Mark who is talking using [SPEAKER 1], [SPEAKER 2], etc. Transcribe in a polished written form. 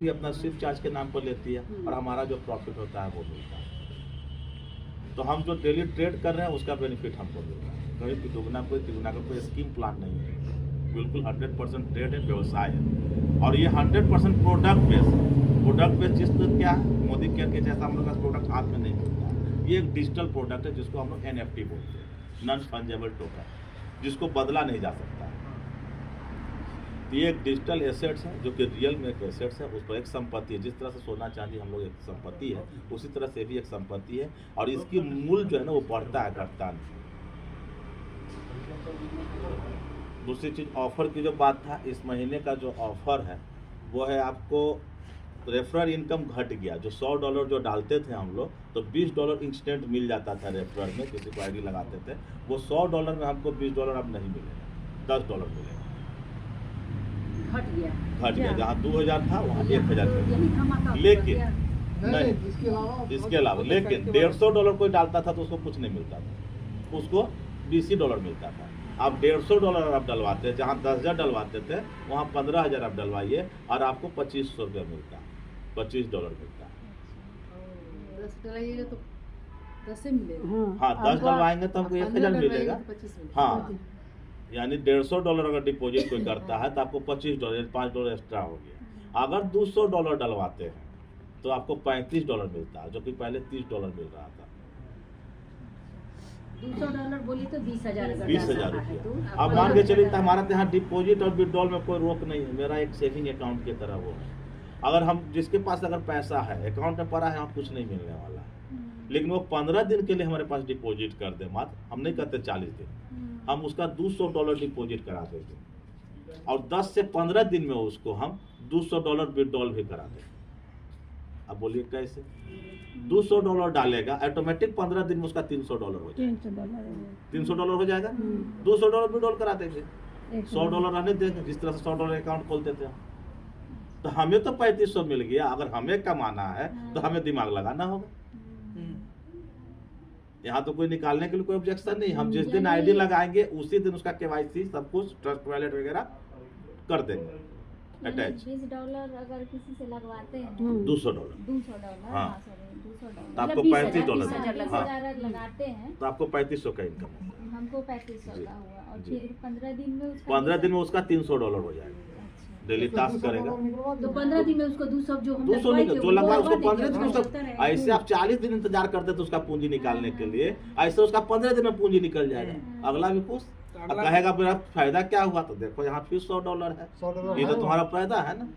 [SPEAKER 1] भी अपना shift charge के नाम पर लेती है और हमारा जो प्रॉफिट होता है वो मिलता है। तो हम जो डेली ट्रेड कर रहे हैं उसका बेनिफिट हमको मिल रहा है। कहीं भी दुगना कोई तिगुना का कोई स्कीम प्लान नहीं है, बिल्कुल 100% ट्रेड है, व्यवसाय है। और ये 100% प्रोडक्ट बेस्ड जिस क्या है, मोदी केयर के जैसा हम लोग का प्रोडक्ट हाथ में नहीं मिलता है। ये एक डिजिटल प्रोडक्ट है जिसको हम लोग NFT बोलते हैं, नॉन फंजेबल टोकन, जिसको बदला नहीं जा सकता है। ये एक डिजिटल एसेट्स है जो कि रियल में एक एसेट्स है, उस पर एक संपत्ति है। जिस तरह से सोना चांदी हम लोग एक संपत्ति है, उसी तरह से भी एक संपत्ति है। और इसकी मूल्य जो है ना वो बढ़ता है, घटता नहीं। दूसरी चीज ऑफर की जो बात था, इस महीने का जो ऑफर है वो है आपको रेफरल इनकम घट गया। जो $100 जो डालते थे हम लोग, तो $20 इंस्टेंट मिल जाता था रेफरल में, किसी को आईडी लगाते थे। वो $100 में हमको $20 अब नहीं मिलेगा, $10 मिलेगा। घट गया जहाँ 2000 था वहाँ 1000। लेकिन नहीं, इसके अलावा लेकिन $150 कोई डालता था तो उसको कुछ नहीं मिलता था, उसको $20 मिलता था। आप $150 आप डलवाते, जहाँ 10,000 डलवाते थे वहाँ 15,000 आप डलवाइए और आपको $2500 मिलता है, $25 मिलता है।
[SPEAKER 2] 10 डलवाइएगा तो 10 से मिलेगा।
[SPEAKER 1] हाँ, 10 डलवाएंगे तो हमको 1000 मिलेगा। हाँ, यानी $150 अगर डिपॉजिट कोई करता है तो आपको $25, $5 एक्स्ट्रा हो गया। अगर $200 डलवाते हैं तो आपको $35 मिलता है, जो कि पहले $30 मिल रहा था।
[SPEAKER 3] $200 बोली तो 20,000
[SPEAKER 1] रुपया। अब मान के चलिए हमारा यहाँ डिपॉजिट और विड्रॉल में कोई रोक नहीं है, मेरा एक सेविंग अकाउंट की तरह वो है। अगर हम जिसके पास अगर पैसा है अकाउंट में पड़ा है, हम कुछ नहीं मिलने वाला है। लेकिन वो 15 दिन के लिए हमारे पास डिपॉजिट कर दे, मात्र हम नहीं करते 40 दिन, हम उसका $200 डिपॉजिट करा देते और 10 से 15 दिन में उसको हम $200 विड्रॉल भी करा देते। अब बोलिए कैसे? $200 डालेगा, ऑटोमेटिक 15 दिन में उसका $300 हो जाएगा। $300 हो जाएगा, $200 विड्रॉल करा देंगे, $100 रहने देंगे। जिस तरह से $100 अकाउंट खोलते थे, तो हमें तो 3500 मिल गया। अगर हमें कमाना है तो हमें दिमाग लगाना होगा। यहाँ तो कोई निकालने के लिए कोई ऑब्जेक्शन नहीं। हम जिस दिन आईडी लगाएंगे उसी दिन उसका KYC सब कुछ, ट्रस्ट वैलेट वगैरह कर देंगे अटैच।
[SPEAKER 3] $20 अगर किसी से लगवाते हैं,
[SPEAKER 1] $200 हाँ, तो आपको $35
[SPEAKER 3] लगाते हैं
[SPEAKER 1] तो आपको 3500 का इनकम होगा।
[SPEAKER 3] हमको 3500 का हुआ और फिर 15 दिन में उसका
[SPEAKER 1] $300 हो जाएगा। डेली टास्क करेगा
[SPEAKER 2] तो 15 दिन में उसको 200 जो
[SPEAKER 1] लगवाए उसको 15 दिन उसको। ऐसे आप 40 दिन इंतजार करते तो उसका पूंजी निकालने के लिए, ऐसे उसका 15 दिन में पूंजी निकल जाएगा। अगला भी खुश और कहेगा मेरा फायदा क्या हुआ, तो देखो यहाँ फिर $100 है, ये तो तुम्हारा फायदा है ना।